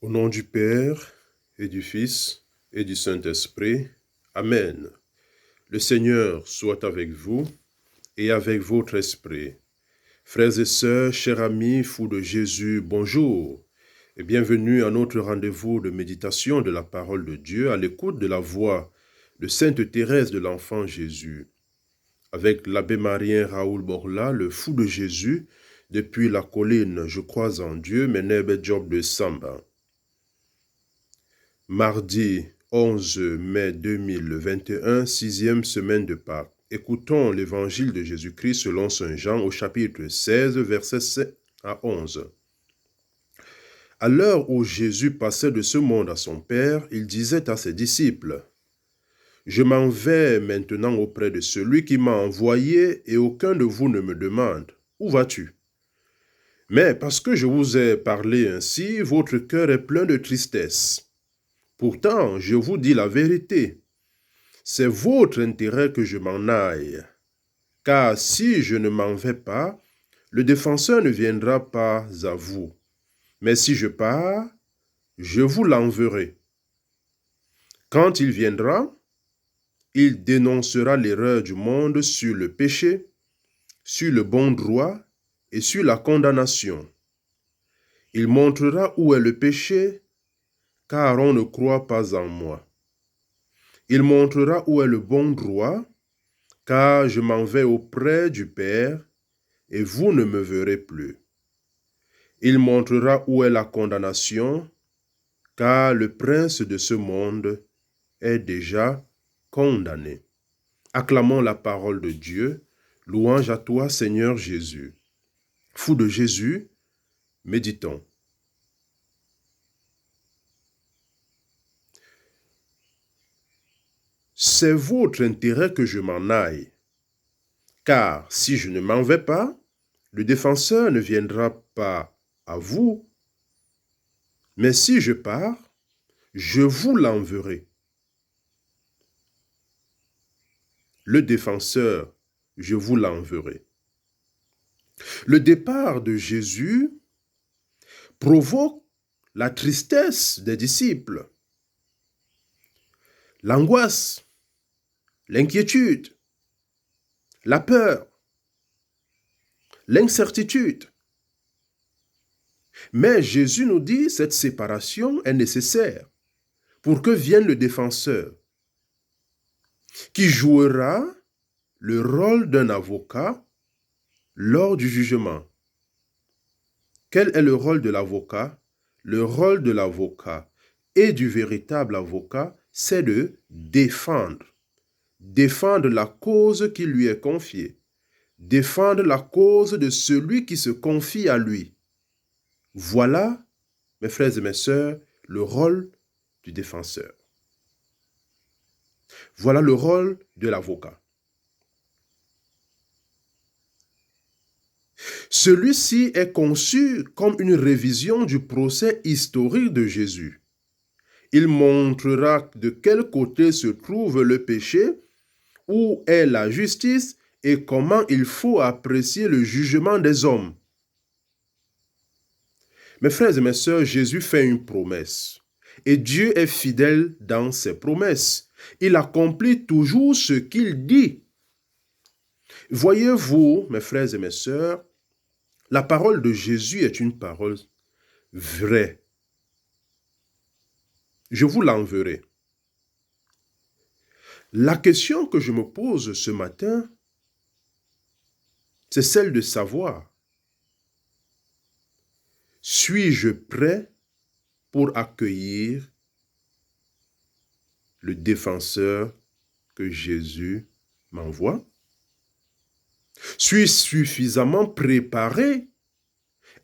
Au nom du Père, et du Fils, et du Saint-Esprit. Amen. Le Seigneur soit avec vous, et avec votre esprit. Frères et sœurs, chers amis, fous de Jésus, bonjour, et bienvenue à notre rendez-vous de méditation de la parole de Dieu, à l'écoute de la voix de Sainte Thérèse de l'Enfant Jésus. Avec l'abbé Marien Raoul Borla, le fou de Jésus, depuis la colline Je crois en Dieu, Menebe Job de Samba. Mardi 11 mai 2021, sixième semaine de Pâques. Écoutons l'évangile de Jésus-Christ selon saint Jean au chapitre 16, versets 7 à 11. À l'heure où Jésus passait de ce monde à son Père, il disait à ses disciples, « Je m'en vais maintenant auprès de celui qui m'a envoyé et aucun de vous ne me demande, « Où vas-tu » Mais parce que je vous ai parlé ainsi, votre cœur est plein de tristesse. Pourtant, je vous dis la vérité. C'est votre intérêt que je m'en aille. Car si je ne m'en vais pas, le défenseur ne viendra pas à vous. Mais si je pars, je vous l'enverrai. Quand il viendra, il dénoncera l'erreur du monde sur le péché, sur le bon droit et sur la condamnation. Il montrera où est le péché, car on ne croit pas en moi. Il montrera où est le bon droit, car je m'en vais auprès du Père, et vous ne me verrez plus. Il montrera où est la condamnation, car le prince de ce monde est déjà condamné. Acclamons la parole de Dieu. Louange à toi, Seigneur Jésus. Fou de Jésus, méditons. C'est votre intérêt que je m'en aille, car si je ne m'en vais pas, le défenseur ne viendra pas à vous, mais si je pars, je vous l'enverrai. Le défenseur, je vous l'enverrai. Le départ de Jésus provoque la tristesse des disciples, l'angoisse, l'inquiétude, la peur, l'incertitude. Mais Jésus nous dit que cette séparation est nécessaire pour que vienne le défenseur, qui jouera le rôle d'un avocat lors du jugement. Quel est le rôle de l'avocat? Le rôle de l'avocat et du véritable avocat, c'est de défendre. Défendre la cause qui lui est confiée. Défendre la cause de celui qui se confie à lui. Voilà, mes frères et mes sœurs, le rôle du défenseur. Voilà le rôle de l'avocat. Celui-ci est conçu comme une révision du procès historique de Jésus. Il montrera de quel côté se trouve le péché, où est la justice et comment il faut apprécier le jugement des hommes. Mes frères et mes sœurs, Jésus fait une promesse et Dieu est fidèle dans ses promesses. Il accomplit toujours ce qu'il dit. Voyez-vous, mes frères et mes sœurs, la parole de Jésus est une parole vraie. Je vous l'enverrai. La question que je me pose ce matin, c'est celle de savoir, suis-je prêt pour accueillir le défenseur que Jésus m'envoie? Suis-je suffisamment préparé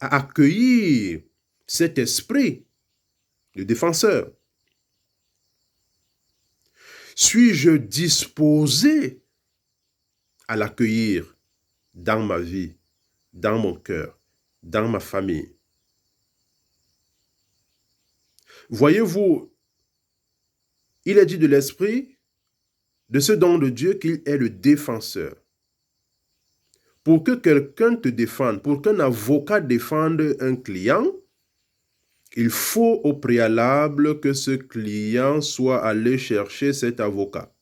à accueillir cet esprit, le défenseur? Suis-je disposé à l'accueillir dans ma vie, dans mon cœur, dans ma famille? Voyez-vous, il est dit de l'Esprit, de ce don de Dieu, qu'il est le défenseur. Pour que quelqu'un te défende, pour qu'un avocat défende un client, il faut au préalable que ce client soit allé chercher cet avocat.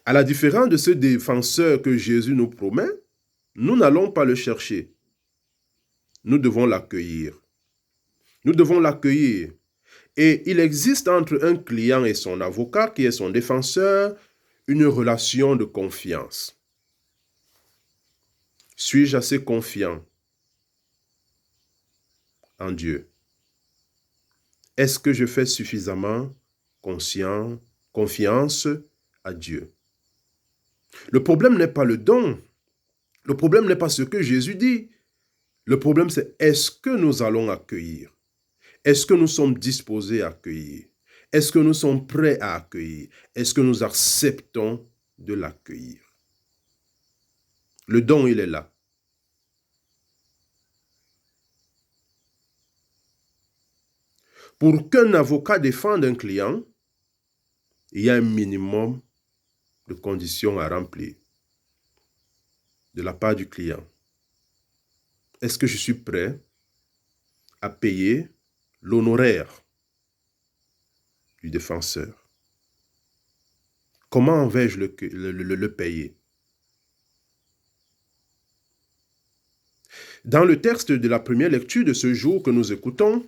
À la différence de ce défenseur que Jésus nous promet, nous n'allons pas le chercher. Nous devons l'accueillir. Nous devons l'accueillir. Et il existe entre un client et son avocat, qui est son défenseur, une relation de confiance. Suis-je assez confiant en Dieu? Est-ce que je fais suffisamment confiance à Dieu? Le problème n'est pas le don. Le problème n'est pas ce que Jésus dit. Le problème, c'est est-ce que nous allons accueillir? Est-ce que nous sommes disposés à accueillir? Est-ce que nous sommes prêts à accueillir? Est-ce que nous acceptons de l'accueillir? Le don, il est là. Pour qu'un avocat défende un client, il y a un minimum de conditions à remplir de la part du client. Est-ce que je suis prêt à payer l'honoraire du défenseur? Comment vais-je le payer? Dans le texte de la première lecture de ce jour que nous écoutons,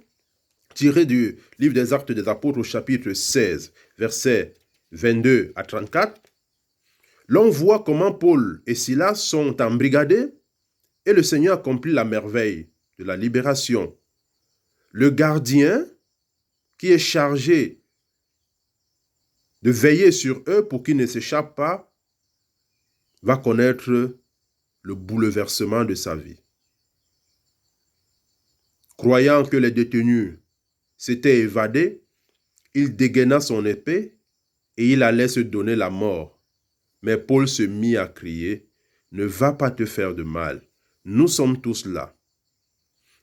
tiré du livre des Actes des Apôtres au chapitre 16, versets 22 à 34, l'on voit comment Paul et Silas sont embrigadés et le Seigneur accomplit la merveille de la libération. Le gardien qui est chargé de veiller sur eux pour qu'ils ne s'échappent pas va connaître le bouleversement de sa vie. Croyant que les détenus s'étaient évadés, il dégaina son épée et il allait se donner la mort. Mais Paul se mit à crier, « Ne va pas te faire de mal, nous sommes tous là. »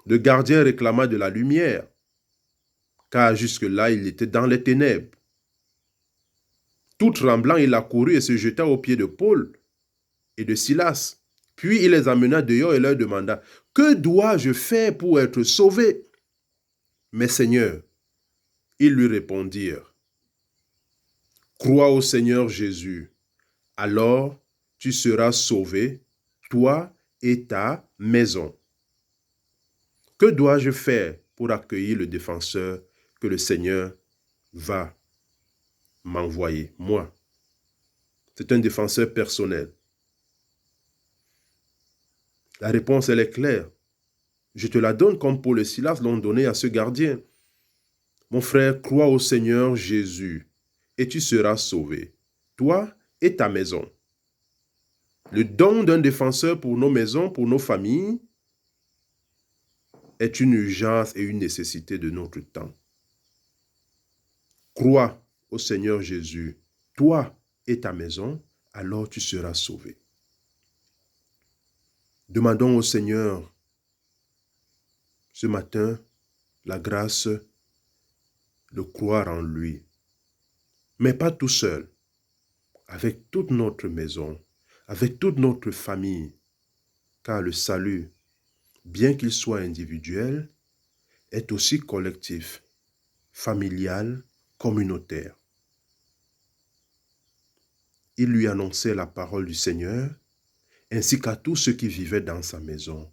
Le gardien réclama de la lumière, car jusque-là il était dans les ténèbres. Tout tremblant, il accourut et se jeta aux pieds de Paul et de Silas. Puis il les amena dehors et leur demanda, « Que dois-je faire pour être sauvé ?» Mais Seigneur, ils lui répondirent, « Crois au Seigneur Jésus, alors tu seras sauvé, toi et ta maison. » Que dois-je faire pour accueillir le défenseur que le Seigneur va m'envoyer, moi? C'est un défenseur personnel. La réponse, elle est claire. Je te la donne comme Paul et Silas l'ont donnée à ce gardien. Mon frère, crois au Seigneur Jésus et tu seras sauvé, toi et ta maison. Le don d'un défenseur pour nos maisons, pour nos familles, est une urgence et une nécessité de notre temps. Crois au Seigneur Jésus, toi et ta maison, alors tu seras sauvé. Demandons au Seigneur ce matin la grâce de croire en lui, mais pas tout seul, avec toute notre maison, avec toute notre famille, car le salut, bien qu'il soit individuel, est aussi collectif, familial, communautaire. Il lui annonçait la parole du Seigneur, ainsi qu'à tous ceux qui vivaient dans sa maison.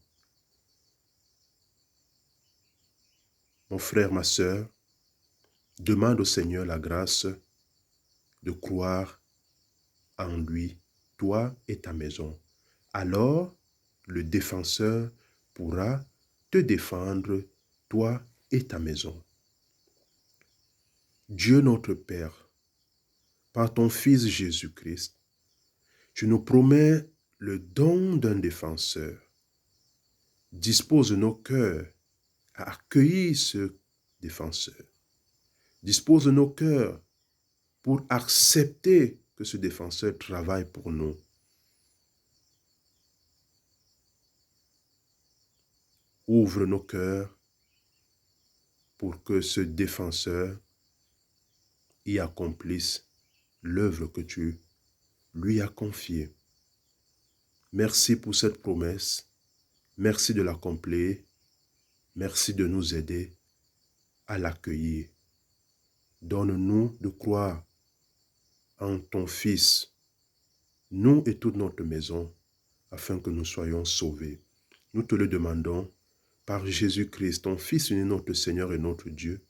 Mon frère, ma sœur, demande au Seigneur la grâce de croire en lui, toi et ta maison. Alors, le défenseur pourra te défendre, toi et ta maison. Dieu notre Père, par ton Fils Jésus-Christ, tu nous promets le don d'un défenseur. Dispose nos cœurs à accueillir ce défenseur. Dispose nos cœurs pour accepter que ce défenseur travaille pour nous. Ouvre nos cœurs pour que ce défenseur y accomplisse l'œuvre que tu lui as confiée. Merci pour cette promesse. Merci de l'accomplir. Merci de nous aider à l'accueillir. Donne-nous de croire en ton Fils, nous et toute notre maison, afin que nous soyons sauvés. Nous te le demandons par Jésus-Christ, ton Fils unique, notre Seigneur et notre Dieu,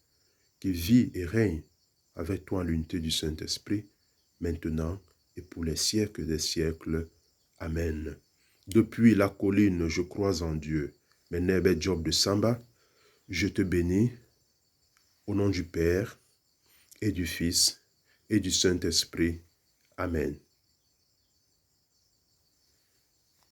qui vit et règne avec toi en l'unité du Saint-Esprit, maintenant et pour les siècles des siècles. Amen. Depuis la colline, je crois en Dieu. Menebe Job de Samba, je te bénis au nom du Père et du Fils et du Saint-Esprit. Amen.